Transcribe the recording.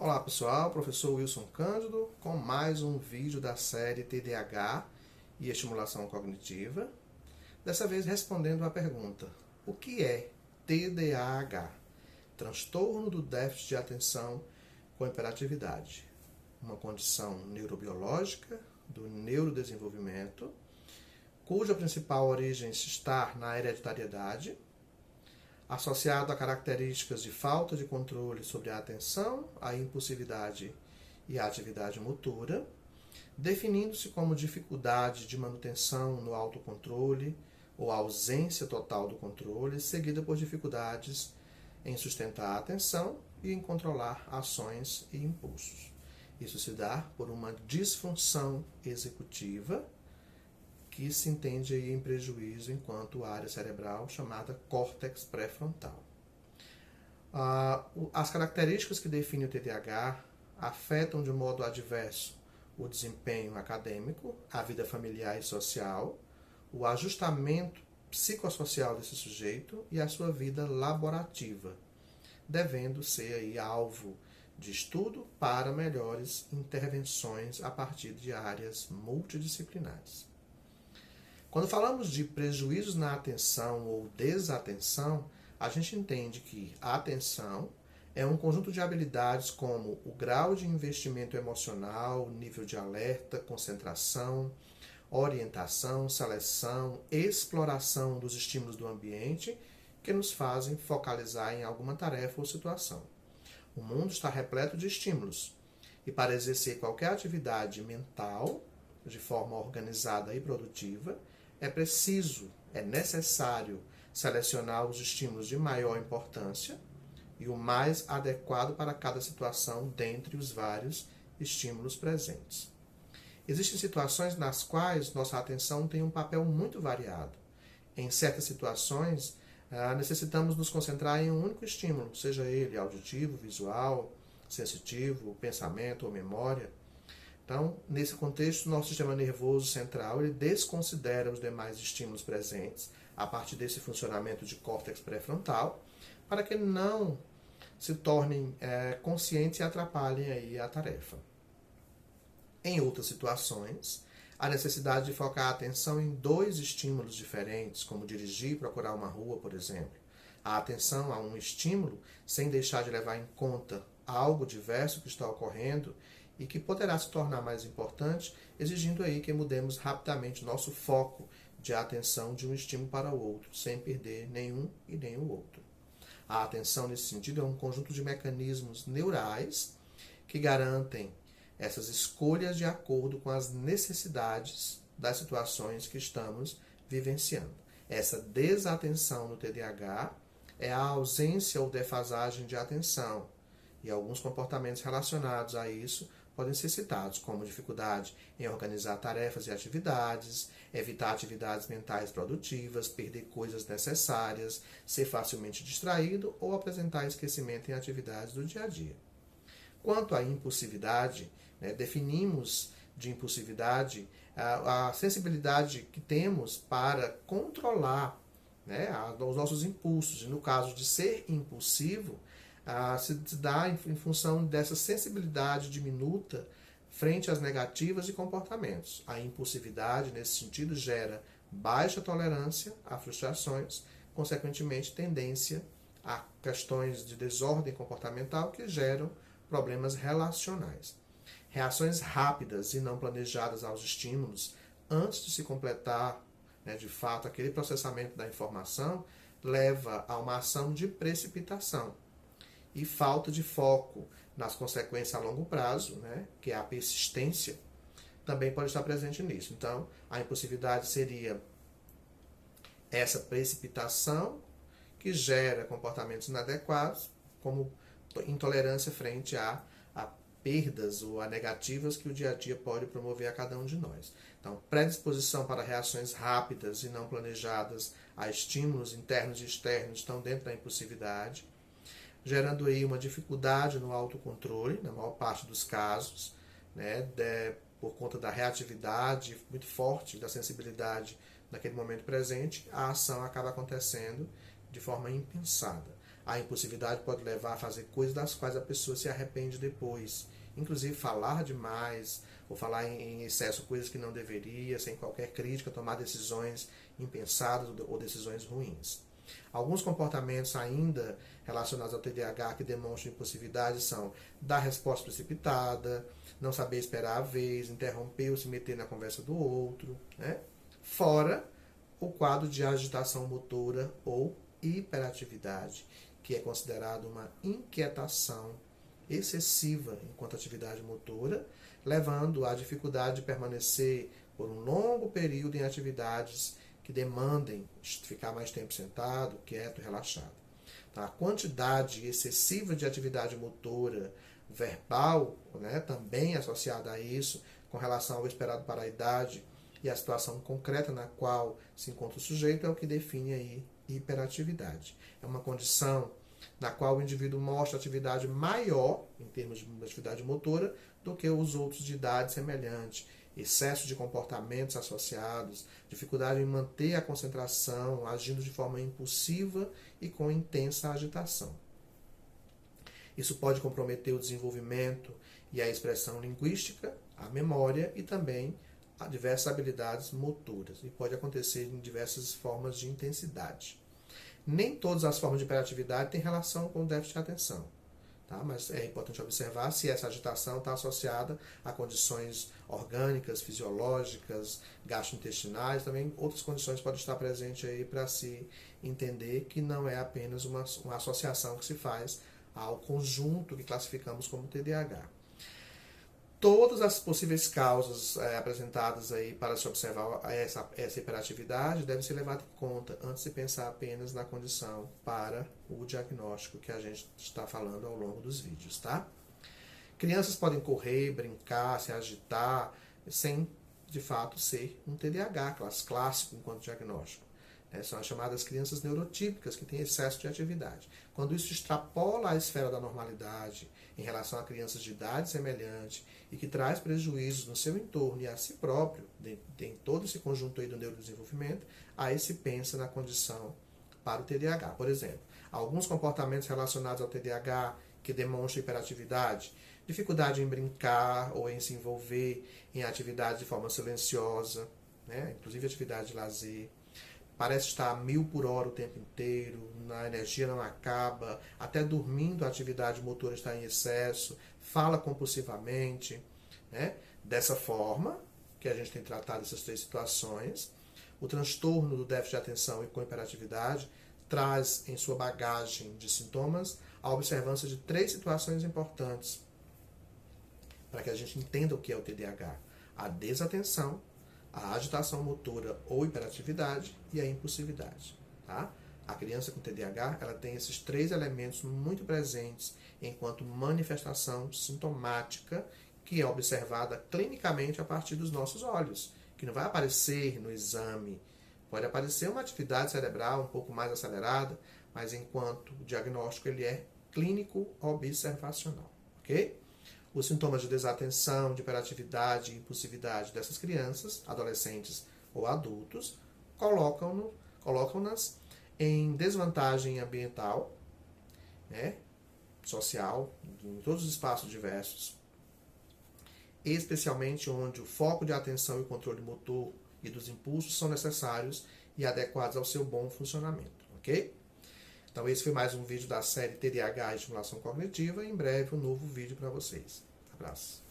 Olá pessoal, professor Wilson Cândido com mais um vídeo da série TDAH e estimulação cognitiva. Dessa vez respondendo à pergunta: o que é TDAH? Transtorno do déficit de atenção com hiperatividade. Uma condição neurobiológica do neurodesenvolvimento, cuja principal origem está na hereditariedade, associado a características de falta de controle sobre a atenção, a impulsividade e a atividade motora, definindo-se como dificuldade de manutenção no autocontrole ou ausência total do controle, seguida por dificuldades em sustentar a atenção e em controlar ações e impulsos. Isso se dá por uma disfunção executiva que se entende aí em prejuízo enquanto área cerebral chamada córtex pré-frontal. As características que definem o TDAH afetam de modo adverso o desempenho acadêmico, a vida familiar e social, o ajustamento psicossocial desse sujeito e a sua vida laborativa, devendo ser aí alvo de estudo para melhores intervenções a partir de áreas multidisciplinares. Quando falamos de prejuízos na atenção ou desatenção, a gente entende que a atenção é um conjunto de habilidades como o grau de investimento emocional, nível de alerta, concentração, orientação, seleção, exploração dos estímulos do ambiente que nos fazem focalizar em alguma tarefa ou situação. O mundo está repleto de estímulos e para exercer qualquer atividade mental de forma organizada e produtiva, é necessário selecionar os estímulos de maior importância e o mais adequado para cada situação dentre os vários estímulos presentes. Existem situações nas quais nossa atenção tem um papel muito variado. Em certas situações, necessitamos nos concentrar em um único estímulo, seja ele auditivo, visual, sensitivo, pensamento ou memória. Então, nesse contexto, nosso sistema nervoso central ele desconsidera os demais estímulos presentes a partir desse funcionamento de córtex pré-frontal para que não se tornem conscientes e atrapalhem aí a tarefa. Em outras situações, a necessidade de focar a atenção em dois estímulos diferentes, como dirigir e procurar uma rua, por exemplo. A atenção a um estímulo, sem deixar de levar em conta algo diverso que está ocorrendo e que poderá se tornar mais importante, exigindo aí que mudemos rapidamente nosso foco de atenção de um estímulo para o outro, sem perder nenhum e nem o outro. A atenção, nesse sentido, é um conjunto de mecanismos neurais que garantem essas escolhas de acordo com as necessidades das situações que estamos vivenciando. Essa desatenção no TDAH é a ausência ou defasagem de atenção, e alguns comportamentos relacionados a isso podem ser citados, como dificuldade em organizar tarefas e atividades, evitar atividades mentais produtivas, perder coisas necessárias, ser facilmente distraído ou apresentar esquecimento em atividades do dia a dia. Quanto à impulsividade, definimos de impulsividade a sensibilidade que temos para controlar os nossos impulsos. E no caso de ser impulsivo, se dá em função dessa sensibilidade diminuta frente às negativas e comportamentos. A impulsividade, nesse sentido, gera baixa tolerância a frustrações, consequentemente, tendência a questões de desordem comportamental que geram problemas relacionais. Reações rápidas e não planejadas aos estímulos, antes de se completar, de fato, aquele processamento da informação, leva a uma ação de precipitação e falta de foco nas consequências a longo prazo, que é a persistência, também pode estar presente nisso. Então, a impulsividade seria essa precipitação que gera comportamentos inadequados, como intolerância frente a perdas ou a negativas que o dia a dia pode promover a cada um de nós. Então, predisposição para reações rápidas e não planejadas a estímulos internos e externos estão dentro da impulsividade, gerando aí uma dificuldade no autocontrole, na maior parte dos casos, por conta da reatividade muito forte, da sensibilidade naquele momento presente, a ação acaba acontecendo de forma impensada. A impulsividade pode levar a fazer coisas das quais a pessoa se arrepende depois. Inclusive falar demais, ou falar em excesso coisas que não deveria, sem qualquer crítica, tomar decisões impensadas ou decisões ruins. Alguns comportamentos ainda relacionados ao TDAH que demonstram impulsividade são dar resposta precipitada, não saber esperar a vez, interromper ou se meter na conversa do outro, né? Fora o quadro de agitação motora ou hiperatividade, que é considerado uma inquietação excessiva enquanto atividade motora, levando à dificuldade de permanecer por um longo período em atividades que demandem ficar mais tempo sentado, quieto, relaxado. Tá? A quantidade excessiva de atividade motora verbal, né, também associada a isso, com relação ao esperado para a idade e a situação concreta na qual se encontra o sujeito, é o que define aí hiperatividade. É uma condição na qual o indivíduo mostra atividade maior, em termos de atividade motora, do que os outros de idade semelhante. Excesso de comportamentos associados, dificuldade em manter a concentração, agindo de forma impulsiva e com intensa agitação. Isso pode comprometer o desenvolvimento e a expressão linguística, a memória e também a diversas habilidades motoras. E pode acontecer em diversas formas de intensidade. Nem todas as formas de hiperatividade têm relação com o déficit de atenção. Tá? Mas é importante observar se essa agitação está associada a condições orgânicas, fisiológicas, gastrointestinais, também outras condições podem estar presentes aí para se entender que não é apenas uma associação que se faz ao conjunto que classificamos como TDAH. Todas as possíveis causas apresentadas aí para se observar essa hiperatividade devem ser levadas em conta antes de pensar apenas na condição para o diagnóstico que a gente está falando ao longo dos vídeos, tá? Crianças podem correr, brincar, se agitar, sem, de fato, ser um TDAH, clássico enquanto diagnóstico. São as chamadas crianças neurotípicas, que têm excesso de atividade. Quando isso extrapola a esfera da normalidade em relação a crianças de idade semelhante e que traz prejuízos no seu entorno e a si próprio, em todo esse conjunto aí do neurodesenvolvimento, aí se pensa na condição para o TDAH. Por exemplo, alguns comportamentos relacionados ao TDAH que demonstram hiperatividade, dificuldade em brincar ou em se envolver em atividades de forma silenciosa, né? Inclusive atividade de lazer. Parece estar a 1000 por hora o tempo inteiro, a energia não acaba, até dormindo a atividade motora está em excesso, fala compulsivamente. Né? Dessa forma, que a gente tem tratado essas três situações, o transtorno do déficit de atenção e com hiperatividade traz em sua bagagem de sintomas a observância de três situações importantes para que a gente entenda o que é o TDAH. A desatenção, a agitação motora ou hiperatividade e a impulsividade. Tá? A criança com TDAH ela tem esses três elementos muito presentes enquanto manifestação sintomática que é observada clinicamente a partir dos nossos olhos, que não vai aparecer no exame. Pode aparecer uma atividade cerebral um pouco mais acelerada, mas enquanto o diagnóstico ele é clínico observacional. Ok? Os sintomas de desatenção, de hiperatividade e impulsividade dessas crianças, adolescentes ou adultos, colocam-nas em desvantagem ambiental, né, social, em todos os espaços diversos, especialmente onde o foco de atenção e o controle motor e dos impulsos são necessários e adequados ao seu bom funcionamento, ok? Então esse foi mais um vídeo da série TDAH e Estimulação Cognitiva. Em breve um novo vídeo para vocês. Abraço.